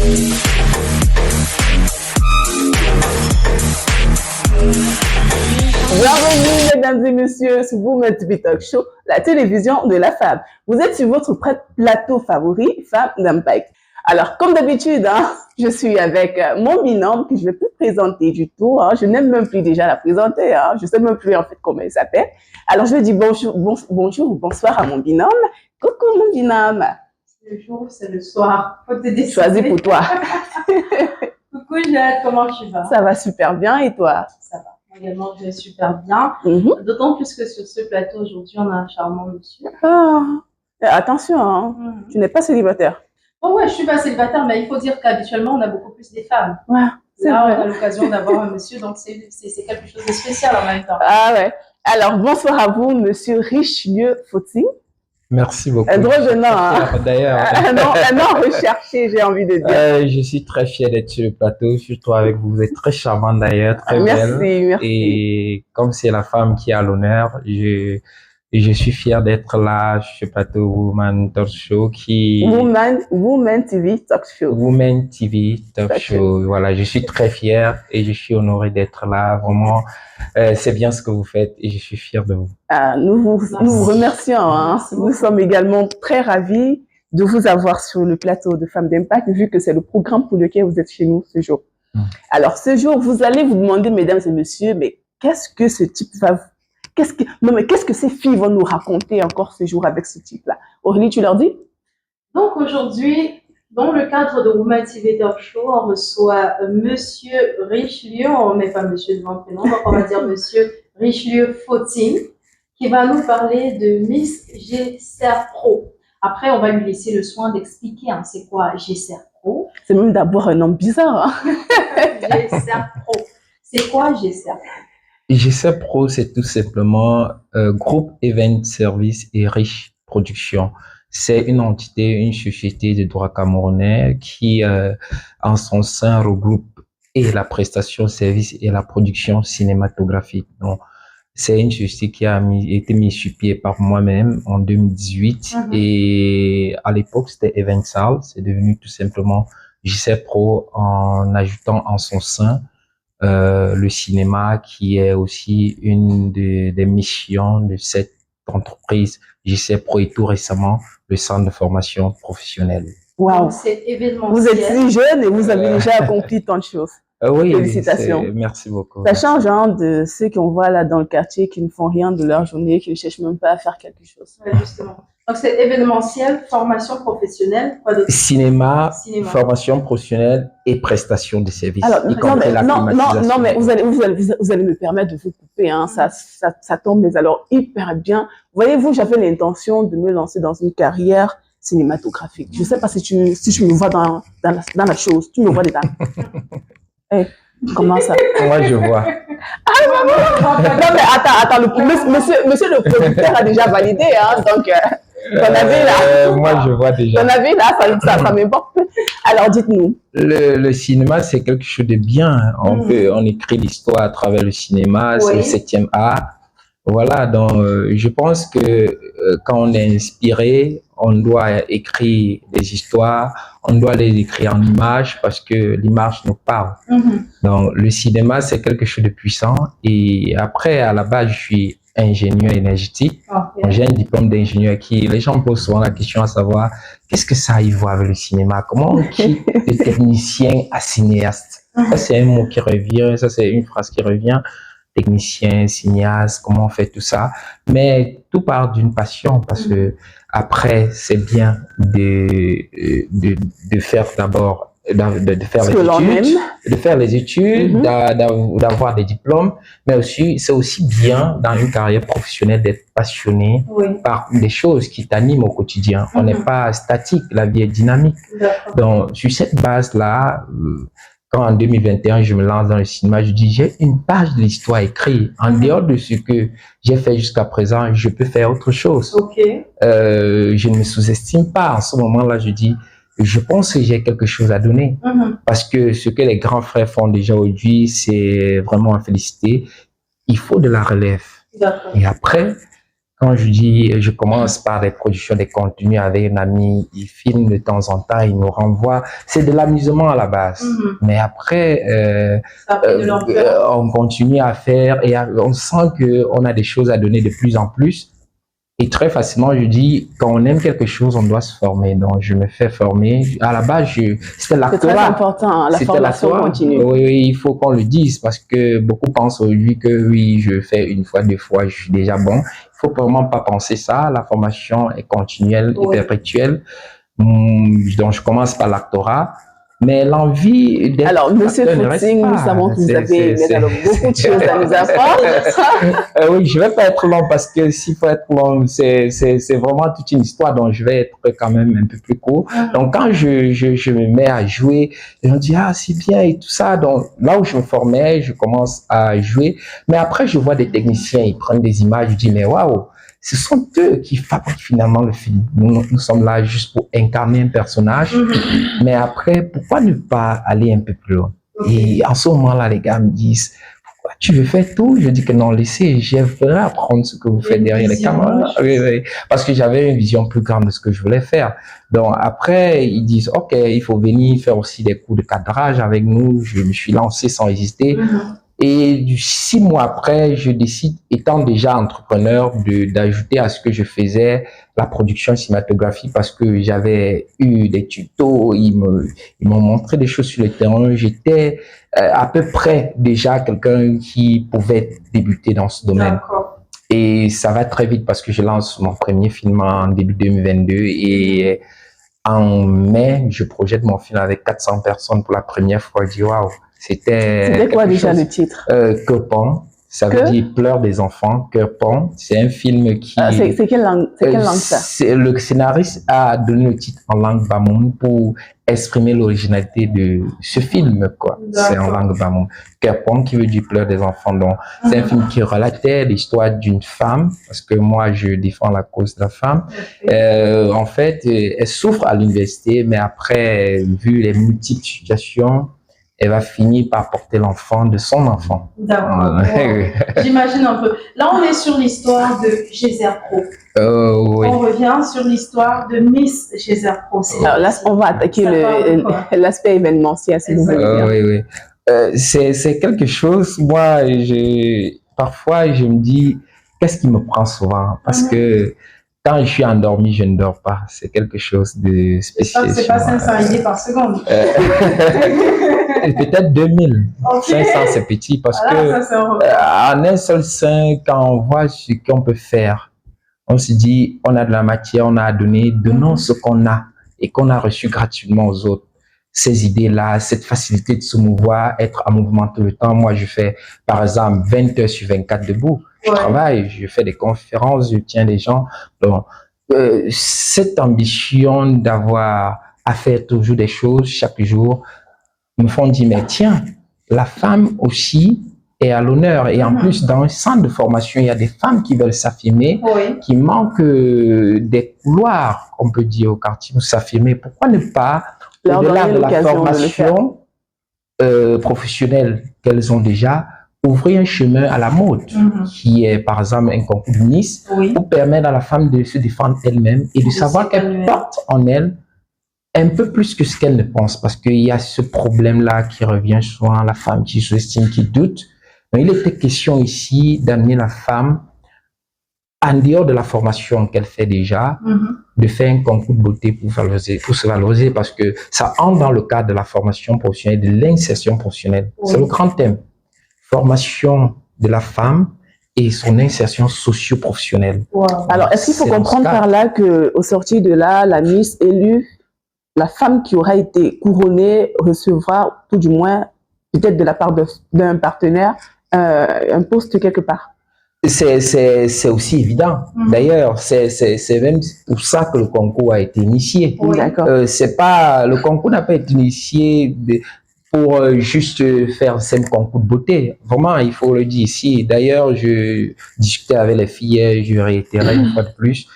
Bienvenue, mesdames et messieurs, sur Women TV Talk Show, la télévision de la femme. Vous êtes sur votre plateau favori, Femmes d'Impact. Alors, comme d'habitude, je suis avec mon binôme que je ne vais plus présenter du tout. Je n'aime même plus déjà la présenter. Je ne sais même plus en fait comment elle s'appelle. Alors, je dis bonjour ou bonsoir à mon binôme. Coucou mon binôme. C'est le jour, c'est le soir. Faut te décider. Choisis pour toi. Coucou Jade, comment tu vas? Ça va super bien et toi? Ça va. Moi également, je vais super bien. D'autant plus que sur ce plateau aujourd'hui, on a un charmant monsieur. Attention, tu n'es pas célibataire. Oh ouais, je suis pas célibataire, mais il faut dire qu'habituellement, on a beaucoup plus des femmes. Ouais, c'est là, vrai. on a l'occasion d'avoir un monsieur, donc c'est quelque chose de spécial en même temps. Ah ouais. Alors, bonsoir à vous, monsieur Richelieu Fauting. Merci beaucoup. Un drôle de nom, D'ailleurs. Un nom recherché, j'ai envie de dire. Je suis très fier d'être sur le plateau, surtout avec vous. Vous êtes très charmante d'ailleurs, très belle. Merci. Et comme c'est la femme qui a l'honneur, je suis fier d'être là sur ce plateau Woman Talk Show Woman TV Talk Show. Woman TV Talk Show. Voilà, je suis très fier et je suis honoré d'être là. Vraiment, c'est bien ce que vous faites et je suis fier de vous. Nous vous remercions. Nous sommes également très ravis de vous avoir sur le plateau de Femmes d'Impact, vu que c'est le programme pour lequel vous êtes chez nous ce jour. Alors, ce jour, vous allez vous demander, mesdames et messieurs, mais qu'est-ce que ce type va... qu'est-ce que ces filles vont nous raconter encore ce jour avec ce type-là? Aurélie, tu leur dis? Donc aujourd'hui, dans le cadre de Woman TV Talk Show, on reçoit Monsieur Richelieu, on ne met pas Monsieur devant le prénom, donc on va dire Monsieur Richelieu Fauting, qui va nous parler de Miss GCR Pro. Après, on va lui laisser le soin d'expliquer c'est quoi GCR Pro. C'est même d'abord un nom bizarre. GCR Pro. C'est quoi GCR Pro? GCR Pro, c'est tout simplement Groupe Event Service et Riche Production. C'est une entité, une société de droit camerounais qui, en son sein, regroupe et la prestation, service et la production cinématographique. Donc, c'est une société qui a été mise sur pied par moi-même en 2018 et à l'époque, c'était Eventsal. C'est devenu tout simplement GCR Pro en ajoutant en son sein le cinéma qui est aussi une des missions de cette entreprise GCR Pro et tout récemment le centre de formation professionnelle. Wow. C'est événementiel. Vous êtes si jeune et vous avez déjà accompli tant de choses. Oui, félicitations. Merci beaucoup. Ça change de ceux qu'on voit là dans le quartier qui ne font rien de leur journée, qui ne cherchent même pas à faire quelque chose. Ouais, justement. Donc c'est événementiel, formation professionnelle, quoi d'autre? Cinéma, formation professionnelle et prestation de services. Alors, non, mais vous allez me permettre de vous couper, ça tombe, mais alors hyper bien. Voyez-vous, j'avais l'intention de me lancer dans une carrière cinématographique. Je ne sais pas si tu me vois dans la chose, tu me vois dedans. Hey, comment ça? Moi, je vois. Non, mais attends, monsieur le producteur a déjà validé, donc, ton avis là. Moi, je vois déjà. Ton avis là, ça m'importe. Alors, dites-nous. Le cinéma, c'est quelque chose de bien. On écrit l'histoire à travers le cinéma, c'est le 7e art. Voilà, donc, je pense que quand on est inspiré, on doit écrire des histoires, on doit les écrire en images parce que l'image nous parle. Donc, le cinéma, c'est quelque chose de puissant. Et après, à la base, je suis ingénieur énergétique. J'ai un diplôme d'ingénieur qui, les gens posent souvent la question à savoir, qu'est-ce que ça y voit avec le cinéma? Comment on quitte de technicien à cinéaste? Ça, c'est un mot qui revient, ça, c'est une phrase qui revient. Technicien, cinéaste, comment on fait tout ça. Mais tout part d'une passion parce que après, c'est bien de faire d'abord, de faire les études, d'avoir des diplômes, mais aussi, c'est aussi bien dans une carrière professionnelle d'être passionné par des choses qui t'animent au quotidien. On n'est pas statique, la vie est dynamique. Donc, sur cette base-là, quand en 2021, je me lance dans le cinéma, je dis, j'ai une page de l'histoire écrite. En dehors de ce que j'ai fait jusqu'à présent, je peux faire autre chose. Je ne me sous-estime pas. En ce moment-là, je dis, je pense que j'ai quelque chose à donner. Parce que ce que les grands frères font déjà aujourd'hui, c'est vraiment à féliciter. Il faut de la relève. Et après, quand je dis, je commence par des productions, des contenus avec un ami, il filme de temps en temps, il nous renvoie. C'est de l'amusement à la base. Mais après, on continue à faire et on sent qu'on a des choses à donner de plus en plus. Et très facilement, je dis, quand on aime quelque chose, on doit se former. Donc, je me fais former. À la base, c'était l'actorat. C'est très important, la formation continue. Oui, il faut qu'on le dise parce que beaucoup pensent aujourd'hui que oui, je fais une fois, deux fois, je suis déjà bon. Il faut vraiment pas penser ça. La formation est continuelle et perpétuelle. Donc, je commence par l'actorat. Mais l'envie d'être... Alors, Monsieur Footing, nous savons que vous avez beaucoup de choses à nous apprendre. Oui, je vais pas être long parce que s'il faut être long, c'est vraiment toute une histoire. Donc, je vais être quand même un peu plus court. Donc, quand je me mets à jouer, on dit, ah, c'est bien et tout ça. Donc, là où je me formais, je commence à jouer. Mais après, je vois des techniciens, ils prennent des images, je dis, mais waouh! Ce sont eux qui fabriquent finalement le film. Nous sommes là juste pour incarner un personnage. Mais après, pourquoi ne pas aller un peu plus loin? Et en ce moment-là, les gars me disent, pourquoi tu veux faire tout? Je dis que non, laissez, j'aimerais apprendre ce que vous faites derrière les caméras. Oui. Parce que j'avais une vision plus grande de ce que je voulais faire. Donc après, ils disent, OK, il faut venir faire aussi des cours de cadrage avec nous. Je me suis lancé sans hésiter. Et 6 mois après, je décide, étant déjà entrepreneur, d'ajouter à ce que je faisais la production cinématographique parce que j'avais eu des tutos, ils m'ont montré des choses sur le terrain. J'étais à peu près déjà quelqu'un qui pouvait débuter dans ce domaine. Et ça va très vite parce que je lance mon premier film en début 2022 et en mai, je projette mon film avec 400 personnes pour la première fois. Je dis waouh. C'était quoi déjà le titre? Cœur pont, ça veut dire pleurs des enfants. Cœur pont, c'est un film qui. C'est quelle langue ça? Le scénariste a donné le titre en langue bamoun pour exprimer l'originalité de ce film, quoi. C'est en langue bamoun. Cœur pont qui veut dire pleurs des enfants. Donc, c'est un film qui relatait l'histoire d'une femme, parce que moi, je défends la cause de la femme. En fait, elle souffre à l'université, mais après, vu les multiples situations, elle va finir par porter l'enfant de son enfant. D'accord. J'imagine un peu. Là, on est sur l'histoire de Gézère Pro. Oui. On revient sur l'histoire de Miss Gézère Pro. Alors là, on va attaquer l'aspect événementiel, si vous voulez bien. Oui. C'est quelque chose, moi, parfois, je me dis, qu'est-ce qui me prend souvent? Parce que quand je suis endormi, je ne dors pas. C'est quelque chose de spécial. C'est pas 500 idées par seconde. Peut-être 2000. 500, c'est petit parce que en un seul sein, quand on voit ce qu'on peut faire, on se dit, on a de la matière, on a à donner, donnons ce qu'on a et qu'on a reçu gratuitement aux autres. Ces idées-là, cette facilité de se mouvoir, être en mouvement tout le temps. Moi, je fais, par exemple, 20 heures sur 24 debout. Je travaille, je fais des conférences, je tiens des gens. Donc, cette ambition d'avoir à faire toujours des choses chaque jour me font dire, mais tiens, la femme aussi est à l'honneur. Et en plus, dans un centre de formation, il y a des femmes qui veulent s'affirmer, qui manquent des couloirs, on peut dire, au quartier pour s'affirmer. Pourquoi ne pas, au-delà de la formation professionnelle qu'elles ont déjà, ouvrir un chemin à la mode, qui est par exemple un concours de Miss, pour permettre à la femme de se défendre elle-même et de savoir qu'elle porte en elle un peu plus que ce qu'elle ne pense, parce qu'il y a ce problème-là qui revient souvent, la femme qui sous-estime, qui doute. Donc, il était question ici d'amener la femme, en dehors de la formation qu'elle fait déjà, de faire un concours de beauté pour se valoriser, parce que ça entre dans le cadre de la formation professionnelle, de l'insertion professionnelle. C'est le grand thème. Formation de la femme et son insertion socio-professionnelle. Alors, est-ce qu'il faut comprendre par là qu'au sortir de là, la Miss élue, la femme qui aura été couronnée recevra, tout du moins, peut-être de la part d'un partenaire, un poste quelque part? C'est aussi évident. D'ailleurs, c'est même pour ça que le concours a été initié. C'est pas, le concours n'a pas été initié pour juste faire un simple concours de beauté. Vraiment, il faut le dire ici. D'ailleurs, je discutais avec les filles, je réitérais une fois de plus.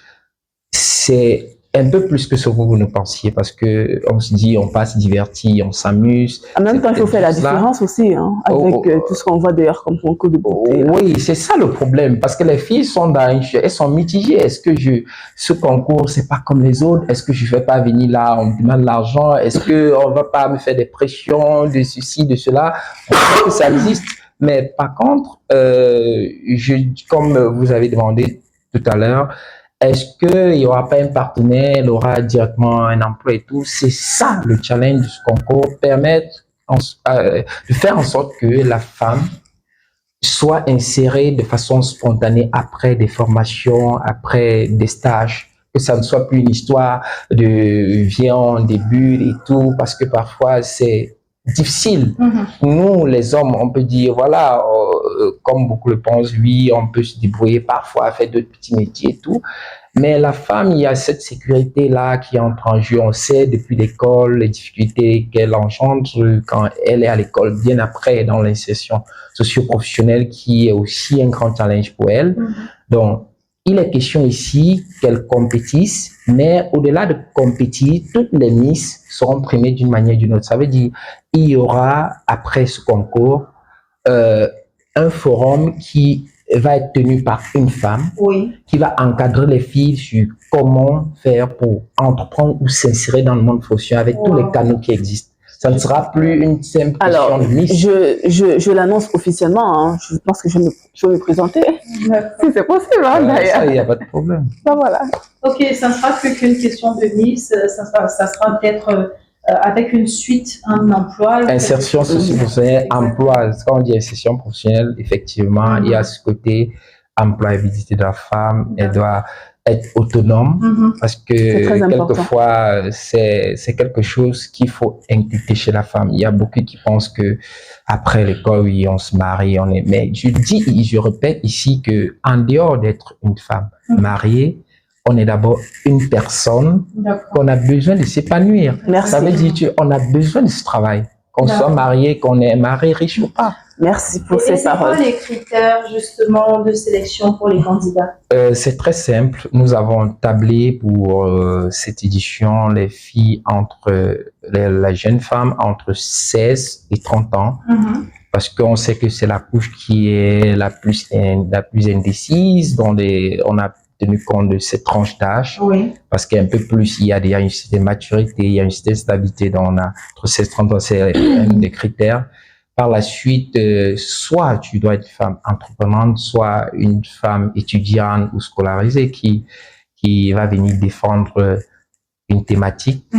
C'est un peu plus que ce que vous ne pensiez, parce que on se dit, on passe diverti, on s'amuse. En même temps, il faut faire la différence aussi, hein, avec tout ce qu'on voit d'ailleurs comme concours de beauté. Oui, c'est ça le problème, parce que les filles sont elles sont mitigées. Est-ce que ce concours, c'est pas comme les autres? Est-ce que je vais pas venir là, on me demande l'argent? Est-ce que on va pas me faire des pressions, de ceci, de cela? On sait que ça existe, mais par contre, comme vous avez demandé tout à l'heure, est-ce qu'il n'y aura pas un partenaire, il aura directement un emploi et tout? C'est ça le challenge de ce concours, permettre de faire en sorte que la femme soit insérée de façon spontanée après des formations, après des stages, que ça ne soit plus une histoire de viens on débute et tout, parce que parfois c'est difficile. Nous, les hommes, on peut dire, voilà, comme beaucoup le pensent, oui, on peut se débrouiller parfois, faire d'autres petits métiers et tout. Mais la femme, il y a cette sécurité-là qui entre en jeu. On sait depuis l'école les difficultés qu'elle engendre quand elle est à l'école, bien après dans l'insertion socio-professionnelle, qui est aussi un grand challenge pour elle. Donc, il est question ici qu'elles compétissent, mais au-delà de compétir, toutes les Miss seront primées d'une manière ou d'une autre. Ça veut dire il y aura, après ce concours, un forum qui va être tenu par une femme qui va encadrer les filles sur comment faire pour entreprendre ou s'insérer dans le monde professionnel avec tous les canaux qui existent. Ça ne sera plus une simple question de Miss. Je l'annonce officiellement. Hein. Je pense que je vais me présenter. Si c'est possible, hein, d'ailleurs. Ça, il n'y a pas de problème. Ben, voilà. Ok, ça ne sera plus qu'une question de Miss. Ça sera peut-être avec une suite, un emploi. Insertion socio-professionnelle, emploi. Quand on dit insertion professionnelle, effectivement, il y a ce côté employabilité de la femme. Elle doit être autonome parce que quelquefois, c'est quelque chose qu'il faut inculquer chez la femme. Il y a beaucoup qui pensent que après l'école, oui, on se marie, mais je répète ici que en dehors d'être une femme mariée, on est d'abord une personne qu'on a besoin de s'épanouir. Ça veut dire qu'on a besoin de ce travail. Qu'on soit marié, qu'on est marié, riche ou pas. Merci pour ces paroles. Et c'est quoi les critères justement de sélection pour les candidats? C'est très simple. Nous avons tablé pour cette édition les filles la jeune femme entre 16 et 30 ans. Parce qu'on sait que c'est la couche qui est la plus indécise, dont on a tenu compte de cette tranche d'âge, parce qu'un peu plus, il y a une certaine maturité, il y a une certaine stabilité, donc on a entre 16 et 30 ans, c'est un des critères. Par la suite, soit tu dois être une femme entreprenante, soit une femme étudiante ou scolarisée qui va venir défendre une thématique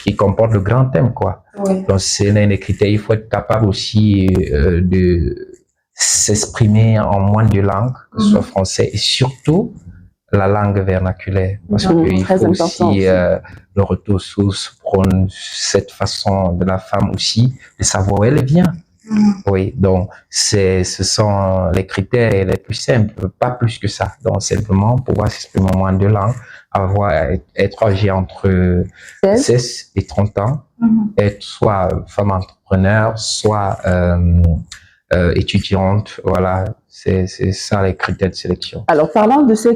qui comporte le grand thème, quoi. Donc, c'est l'un des critères. Il faut être capable aussi de s'exprimer en moins de langues, que ce soit français et surtout la langue vernaculaire, parce qu'il faut aussi le retour aux sources prône cette façon de la femme aussi de savoir où elle vient. Oui, donc ce sont les critères les plus simples, pas plus que ça. Donc simplement pouvoir s'exprimer en moins de langues, être âgé entre 16 et 30 ans, être soit femme entrepreneur, soit étudiante, voilà, c'est ça les critères de sélection. Alors, parlant de ces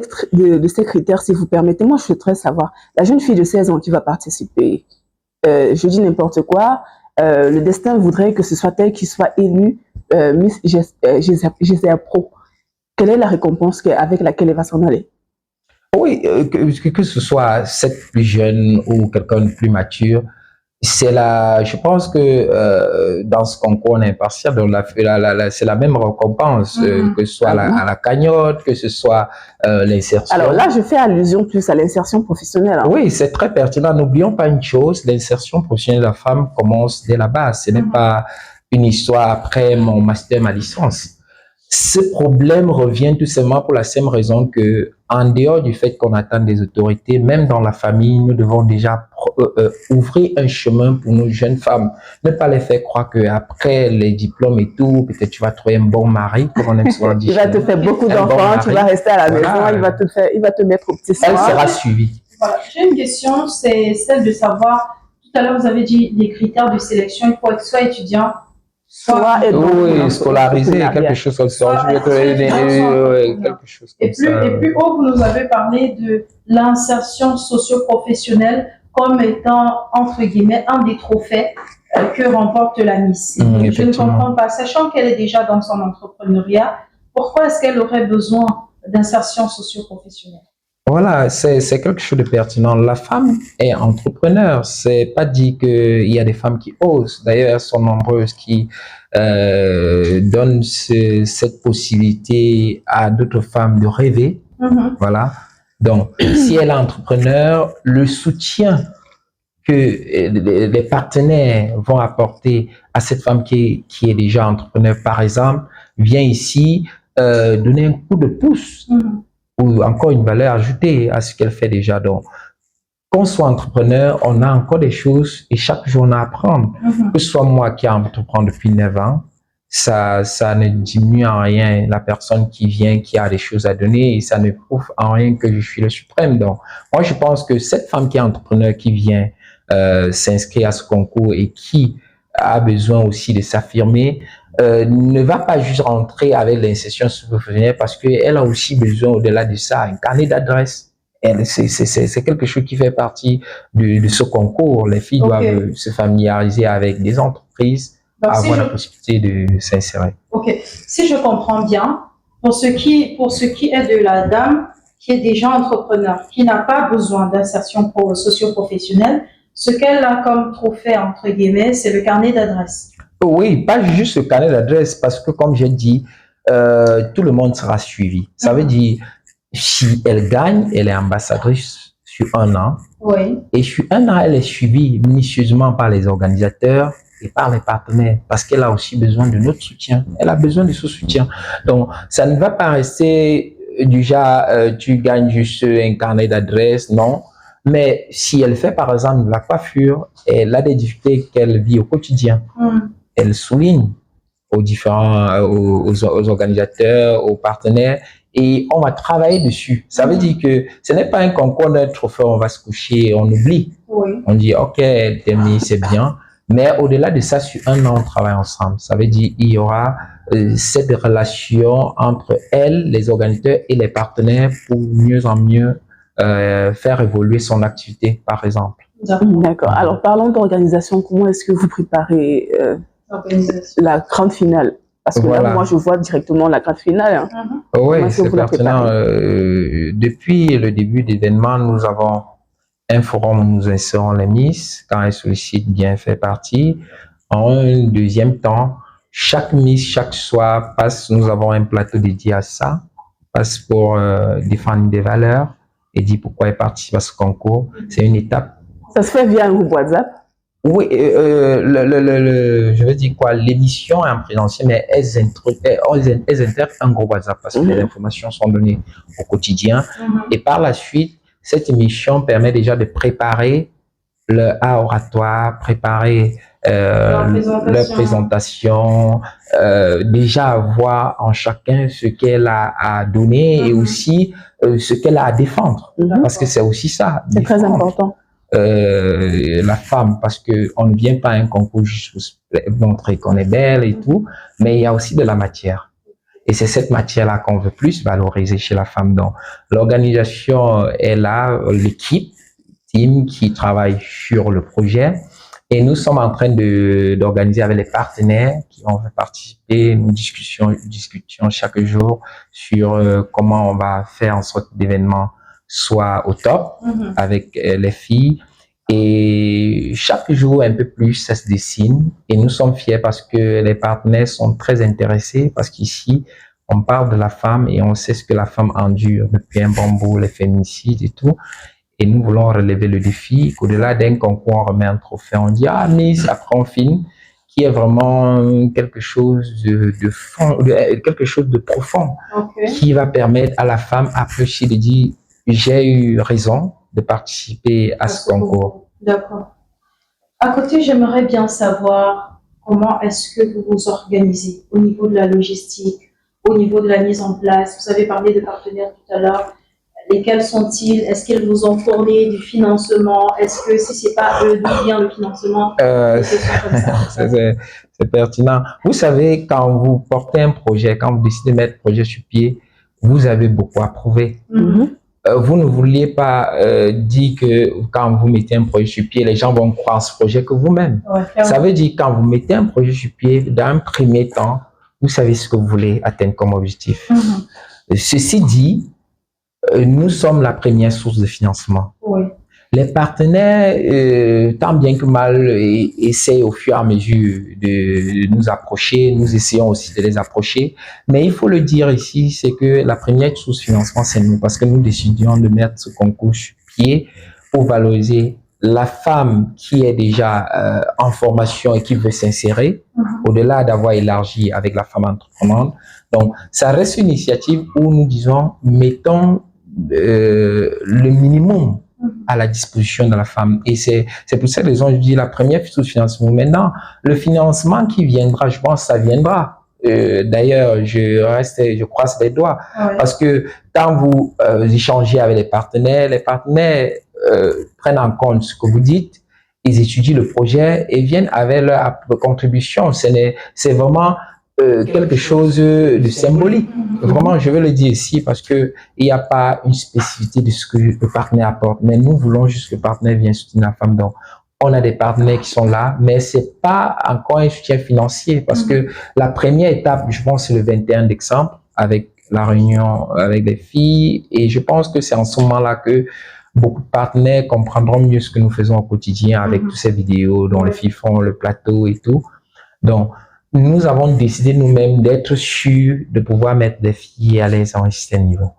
critères, si vous permettez, moi je souhaiterais savoir, la jeune fille de 16 ans qui va participer, je dis n'importe quoi, le destin voudrait que ce soit elle qui soit élue Miss GCA Pro. Quelle est la récompense avec laquelle elle va s'en aller? Oui, que ce soit cette plus jeune ou quelqu'un de plus mature, je pense que dans ce concours on est impartial, donc c'est la même récompense, que ce soit à la cagnotte, que ce soit l'insertion. Alors là, je fais allusion plus à l'insertion professionnelle. Hein. Oui, c'est très pertinent. N'oublions pas une chose, l'insertion professionnelle de la femme commence dès la base. Ce n'est pas une histoire après mon master, ma licence. Ce problème revient tout simplement pour la simple raison que, en dehors du fait qu'on attend des autorités, même dans la famille, nous devons déjà ouvrir un chemin pour nos jeunes femmes. Ne pas les faire croire qu'après les diplômes et tout, peut-être tu vas trouver un bon mari, comme on aime souvent dire. Il va te faire beaucoup d'enfants, tu vas rester à la maison, il va te mettre au petit soin. Elle sera suivie. Voilà. J'ai une question, c'est celle de savoir, tout à l'heure vous avez dit les critères de sélection, il faut être soit étudiant, soit être oui, scolarisé, quelque chose comme ça. Quelque chose comme ça. Et plus haut, vous nous avez parlé de l'insertion socio-professionnelle comme étant, entre guillemets, un des trophées que remporte la Miss. Je ne comprends pas, sachant qu'elle est déjà dans son entrepreneuriat, pourquoi est-ce qu'elle aurait besoin d'insertion socio-professionnelle? Voilà, c'est quelque chose de pertinent. La femme est entrepreneur. C'est pas dit qu'il y a des femmes qui osent. D'ailleurs, elles sont nombreuses qui donnent cette possibilité à d'autres femmes de rêver. Voilà. Donc, si elle est entrepreneur, le soutien que les partenaires vont apporter à cette femme qui est déjà entrepreneur, par exemple, vient ici donner un coup de pouce. Ou encore une valeur ajoutée à ce qu'elle fait déjà. Donc, qu'on soit entrepreneur, on a encore des choses et chaque jour on a à apprendre. Que ce soit moi qui entreprends depuis 9 ans, ça ne diminue en rien la personne qui vient, qui a des choses à donner et ça ne prouve en rien que je suis le suprême. Donc, moi, je pense que cette femme qui est entrepreneur, qui vient s'inscrire à ce concours et qui a besoin aussi de s'affirmer, ne va pas juste rentrer avec l'insertion professionnelle parce qu'elle a aussi besoin, au-delà de ça, un carnet d'adresses. C'est quelque chose qui fait partie de ce concours. Les filles doivent se familiariser avec des entreprises, donc, avoir la possibilité de s'insérer. Ok, si je comprends bien, pour ce qui est de la dame qui est déjà entrepreneur, qui n'a pas besoin d'insertion socio-professionnelle, ce qu'elle a comme trophée, entre guillemets, c'est le carnet d'adresses. Oui, pas juste le carnet d'adresse, parce que comme j'ai dit, tout le monde sera suivi. Ça veut dire, si elle gagne, elle est ambassadrice sur 1 an. Oui. Et sur 1 an, elle est suivie minutieusement par les organisateurs et par les partenaires, parce qu'elle a aussi besoin de notre soutien. Elle a besoin de ce soutien. Donc, ça ne va pas rester du genre, tu gagnes juste un carnet d'adresse, non. Mais si elle fait, par exemple, de la coiffure, elle a des difficultés qu'elle vit au quotidien. Elle souligne aux différents, aux organisateurs, aux partenaires, et on va travailler dessus. Ça veut dire que ce n'est pas un concours d'un trophée, on va se coucher et on oublie. On dit, ok, c'est bien. Mais au-delà de ça, sur 1 an, on travaille ensemble. Ça veut dire qu'il y aura cette relation entre elle, les organisateurs et les partenaires pour mieux en mieux faire évoluer son activité, par exemple. D'accord. Alors, parlons d'organisation. Comment est-ce que vous préparez la grande finale? Parce que là, moi, je vois directement la grande finale. Oui, c'est pertinent. Depuis le début de l'événement, nous avons un forum où nous insérons les Miss. Quand elles sollicitent, bien fait partie. En un deuxième temps, chaque Miss, chaque soir, nous avons un plateau dédié à ça, passe pour défendre des valeurs et dire pourquoi elle participe à ce concours. C'est une étape. Ça se fait via un groupe WhatsApp? Oui, je veux dire quoi, l'émission est en présentiel, mais elles intègrent un groupe WhatsApp parce que les informations sont données au quotidien. Et par la suite, cette émission permet déjà de préparer le oratoire, préparer leur présentation, déjà voir en chacun ce qu'elle a à donner et aussi ce qu'elle a à défendre. Parce que c'est aussi ça. C'est très important. La femme, parce que on ne vient pas à un concours juste pour montrer qu'on est belle et tout, mais il y a aussi de la matière. Et c'est cette matière-là qu'on veut plus valoriser chez la femme. Donc, l'organisation est là, l'équipe, team qui travaille sur le projet. Et nous sommes en train d'organiser avec les partenaires qui ont participer. Nous discutions chaque jour sur comment on va faire en sorte que l'événement soit au top avec les filles. Et chaque jour, un peu plus, ça se dessine. Et nous sommes fiers parce que les partenaires sont très intéressés parce qu'ici, on parle de la femme et on sait ce que la femme endure depuis un bon bout, les féminicides et tout. Et nous voulons relever le défi qu'au-delà d'un concours, on remet un trophée. On dit, ah, mais après on filme, qui est vraiment quelque chose de fond, quelque chose de profond, qui va permettre à la femme après aussi de dire, j'ai eu raison de participer à ce concours. D'accord. À côté, j'aimerais bien savoir comment est-ce que vous vous organisez au niveau de la logistique, au niveau de la mise en place. Vous avez parlé de partenaires tout à l'heure. Lesquels sont-ils? Est-ce qu'ils vous ont fourni du financement? Est-ce que si c'est pas eux, d'où vient le financement? Des questions comme ça. C'est pertinent. Vous savez, quand vous portez un projet, quand vous décidez de mettre le projet sur pied, vous avez beaucoup à prouver. Vous ne vouliez pas dire que quand vous mettez un projet sur pied, les gens vont croire ce projet que vous-même. Ça veut dire quand vous mettez un projet sur pied, dans un premier temps, vous savez ce que vous voulez atteindre comme objectif. Ceci dit, nous sommes la première source de financement. Les partenaires, tant bien que mal, essayent au fur et à mesure de nous approcher. Nous essayons aussi de les approcher. Mais il faut le dire ici, c'est que la première source de financement, c'est nous, parce que nous décidions de mettre ce concours sur pied pour valoriser la femme qui est déjà en formation et qui veut s'insérer, au-delà d'avoir élargi avec la femme entreprenante. Donc, ça reste une initiative où nous disons, mettons le minimum à la disposition de la femme. Et c'est pour cette raison que je dis la première source de financement. Maintenant, le financement qui viendra, je pense, ça viendra. D'ailleurs, je croise les doigts. Parce que quand vous échangez avec les partenaires prennent en compte ce que vous dites, ils étudient le projet et viennent avec leur contribution. C'est vraiment quelque chose de symbolique. Vraiment, je veux le dire ici parce que il n'y a pas une spécificité de ce que le partenaire apporte. Mais nous voulons juste que le partenaire vienne soutenir la femme. Donc, on a des partenaires qui sont là, mais c'est pas encore un soutien financier parce que la première étape, je pense, c'est le 21 décembre avec la réunion avec les filles. Et je pense que c'est en ce moment-là que beaucoup de partenaires comprendront mieux ce que nous faisons au quotidien avec toutes ces vidéos dont les filles font le plateau et tout. Donc, nous avons décidé nous-mêmes d'être sûrs de pouvoir mettre des filles à l'aise à un certain niveau.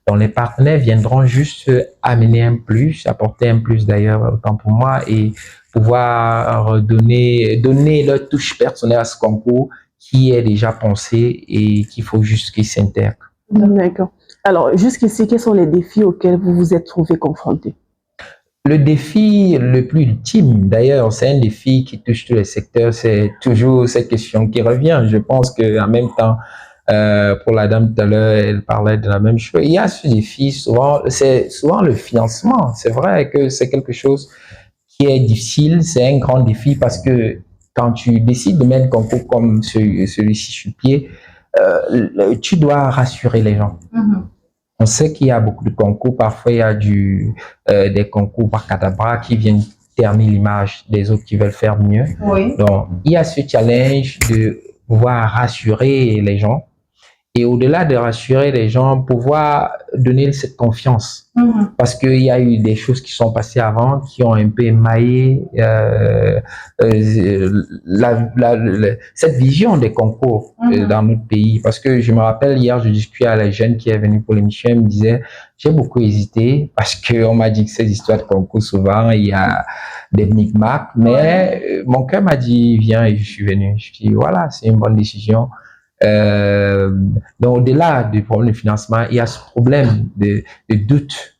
Donc, les partenaires viendront juste amener un plus, apporter un plus d'ailleurs, autant pour moi, et pouvoir donner leur touche personnelle à ce concours qui est déjà pensé et qu'il faut juste qu'il s'intègre. D'accord. Alors, jusqu'ici, quels sont les défis auxquels vous vous êtes trouvés confrontés? Le défi le plus ultime, d'ailleurs, c'est un défi qui touche tous les secteurs, c'est toujours cette question qui revient. Je pense qu'en même temps, pour la dame tout à l'heure, elle parlait de la même chose. Il y a ce défi, c'est souvent le financement. C'est vrai que c'est quelque chose qui est difficile, c'est un grand défi parce que quand tu décides de mettre un concours comme celui-ci sur pied, tu dois rassurer les gens. On sait qu'il y a beaucoup de concours. Parfois, il y a des concours par cadabra qui viennent terminer l'image des autres qui veulent faire mieux. Donc, il y a ce challenge de pouvoir rassurer les gens. Et au-delà de rassurer les gens, pouvoir donner cette confiance. Parce qu'il y a eu des choses qui sont passées avant, qui ont un peu émaillé cette vision des concours dans notre pays. Parce que je me rappelle, hier, je discutais à la jeune qui est venue pour l'émission, elle me disait, j'ai beaucoup hésité parce qu'on m'a dit que ces histoires de concours, souvent, il y a des micmacs. Mais mon cœur m'a dit, viens, et je suis venu. Je dis, voilà, c'est une bonne décision. Donc, au-delà du problème de financement, il y a ce problème de doute.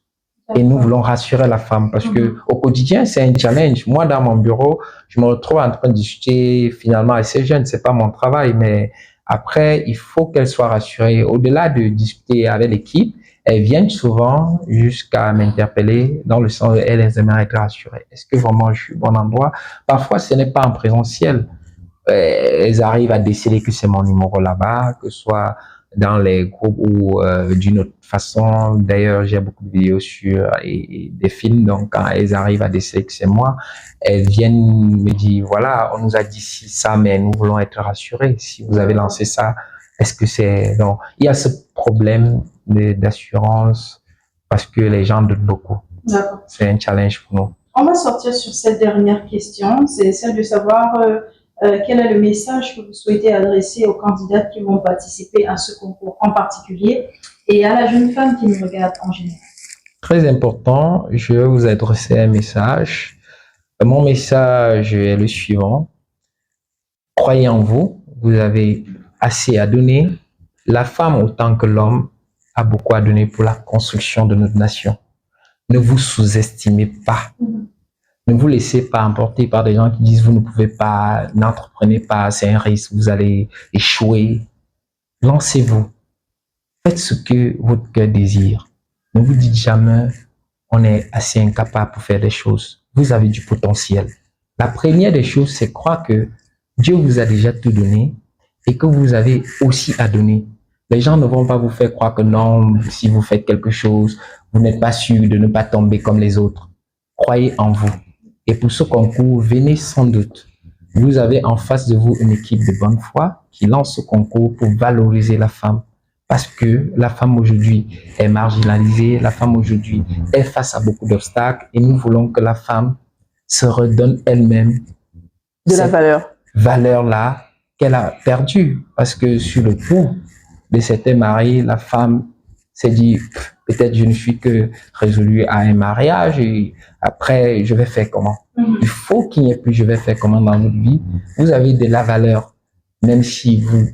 Et nous voulons rassurer la femme parce que au quotidien, c'est un challenge. Moi, dans mon bureau, je me retrouve en train de discuter finalement avec ces jeunes. C'est pas mon travail, mais après, il faut qu'elles soient rassurées. Au-delà de discuter avec l'équipe, elles viennent souvent jusqu'à m'interpeller dans le sens où elles aimeraient être rassurées. Est-ce que vraiment je suis au bon endroit? Parfois, ce n'est pas en présentiel. Elles arrivent à déceler que c'est mon numéro là-bas, que ce soit dans les groupes ou d'une autre façon. D'ailleurs, j'ai beaucoup de vidéos sur et des films, donc quand elles arrivent à déceler que c'est moi, elles viennent me dire, voilà, on nous a dit ça, mais nous voulons être rassurés. Si vous avez lancé ça, est-ce que c'est... Donc, il y a ce problème d'assurance parce que les gens doutent beaucoup. C'est un challenge pour nous. On va sortir sur cette dernière question, c'est celle de savoir... quel est le message que vous souhaitez adresser aux candidats qui vont participer à ce concours en particulier et à la jeune femme qui nous regarde en général? Très important, je vais vous adresser un message. Mon message est le suivant. Croyez en vous, vous avez assez à donner. La femme autant que l'homme a beaucoup à donner pour la construction de notre nation. Ne vous sous-estimez pas. Ne vous laissez pas emporter par des gens qui disent vous ne pouvez pas, n'entreprenez pas, c'est un risque, vous allez échouer. Lancez-vous. Faites ce que votre cœur désire. Ne vous dites jamais, on est assez incapable pour faire des choses. Vous avez du potentiel. La première des choses, c'est croire que Dieu vous a déjà tout donné et que vous avez aussi à donner. Les gens ne vont pas vous faire croire que non, si vous faites quelque chose, vous n'êtes pas sûr de ne pas tomber comme les autres. Croyez en vous. Et pour ce concours, venez sans doute. Vous avez en face de vous une équipe de bonne foi qui lance ce concours pour valoriser la femme. Parce que la femme aujourd'hui est marginalisée, la femme aujourd'hui est face à beaucoup d'obstacles et nous voulons que la femme se redonne elle-même De la valeur. Valeur-là qu'elle a perdue. Parce que sur le coup de certains maris, la femme s'est dit, peut-être je ne suis que résolue à un mariage et après je vais faire comment? Il faut qu'il n'y ait plus je vais faire comment dans votre vie. Vous avez de la valeur. Même si vous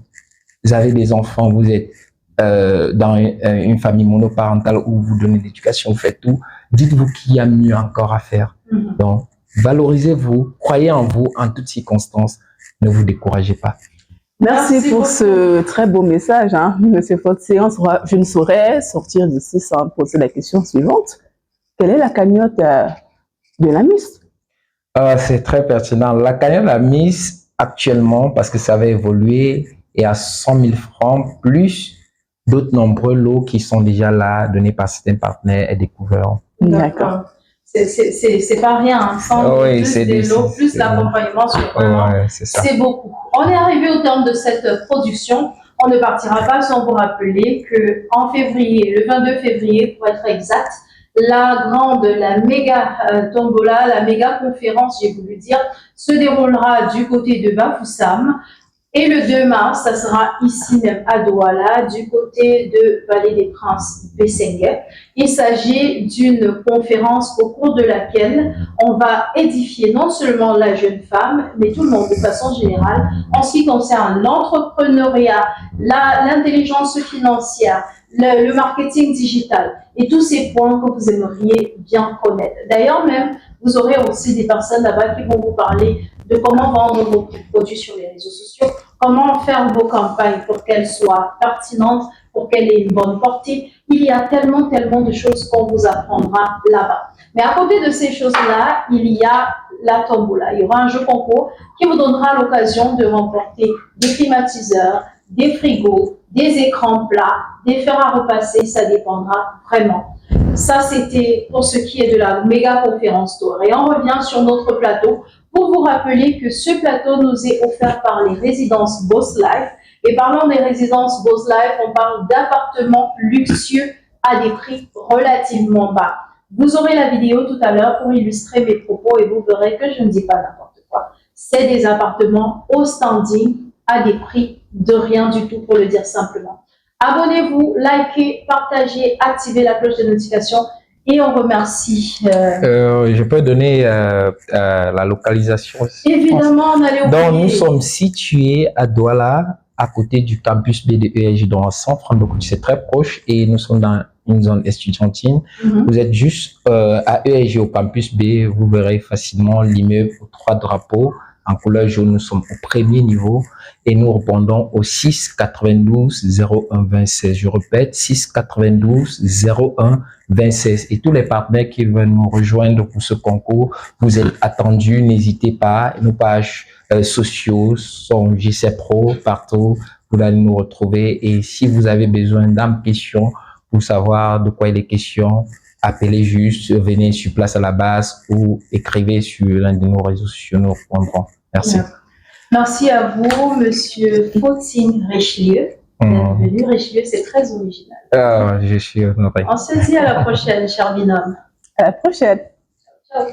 avez des enfants, vous êtes dans une famille monoparentale où vous donnez l'éducation, vous faites tout, dites-vous qu'il y a mieux encore à faire. Donc, valorisez-vous, croyez en vous en toutes circonstances, ne vous découragez pas. Merci pour beaucoup. Ce très beau message, hein, Monsieur Fotsi. Je ne saurais sortir d'ici sans poser la question suivante. Quelle est la cagnotte de la Miss? C'est très pertinent. La cagnotte de la Miss, actuellement, parce que ça va évoluer, est à 100 000 francs, plus d'autres nombreux lots qui sont déjà là, donnés par certains partenaires et découverts. D'accord. C'est pas rien, hein. 100 000 plus des lots, plus l'accompagnement sur un an, c'est beaucoup. On est arrivé au terme de cette production. On ne partira pas sans vous rappeler qu'en février, le 22 février pour être exact, la méga tombola, la méga conférence, j'ai voulu dire, se déroulera du côté de Bafoussam. Et le 2 mars, ça sera ici même à Douala, du côté de Vallée des Princes, Bessengue. Il s'agit d'une conférence au cours de laquelle on va édifier non seulement la jeune femme, mais tout le monde de façon générale, en ce qui concerne l'entrepreneuriat, l'intelligence financière, le marketing digital et tous ces points que vous aimeriez bien connaître. D'ailleurs, même, vous aurez aussi des personnes là-bas qui vont vous parler de comment vendre vos produits sur les réseaux sociaux, comment faire vos campagnes pour qu'elles soient pertinentes, pour qu'elles aient une bonne portée. Il y a tellement de choses qu'on vous apprendra là-bas. Mais à côté de ces choses-là, il y a la tombola. Il y aura un jeu concours qui vous donnera l'occasion de remporter des climatiseurs, des frigos, des écrans plats, des fers à repasser, ça dépendra vraiment. Ça, c'était pour ce qui est de la méga conférence tour. Et on revient sur notre plateau pour vous rappeler que ce plateau nous est offert par les résidences Boss Life. Et parlant des résidences Boss Life, on parle d'appartements luxueux à des prix relativement bas. Vous aurez la vidéo tout à l'heure pour illustrer mes propos et vous verrez que je ne dis pas n'importe quoi. C'est des appartements au standing à des prix de rien du tout, pour le dire simplement. Abonnez-vous, likez, partagez, activez la cloche de notification et on remercie. Je peux donner la localisation aussi. Évidemment, on allait au Donc, nous sommes situés à Douala, à côté du campus B de ESG, dans 130 beaucoup, c'est très proche et nous sommes dans une zone estudiantine. Vous êtes juste à ESG au campus B, vous verrez facilement l'immeuble aux 3 drapeaux en couleur jaune. Nous sommes au premier niveau et nous répondons au 6 92 01 26. Je répète, 6 92 01 26. Et tous les partenaires qui veulent nous rejoindre pour ce concours, vous êtes attendus. N'hésitez pas. Nos pages sociaux sont JC Pro partout. Vous allez nous retrouver. Et si vous avez besoin d'ampliation pour savoir de quoi il est question, appelez juste, venez sur place à la base ou écrivez sur l'un de nos réseaux sociaux, nous répondrons. Merci. Merci à vous, Monsieur Fotsi Richelieu. Bienvenue, Richelieu, c'est très original. Je suis honoré. On se dit à la prochaine, cher binôme. À la prochaine. Ciao.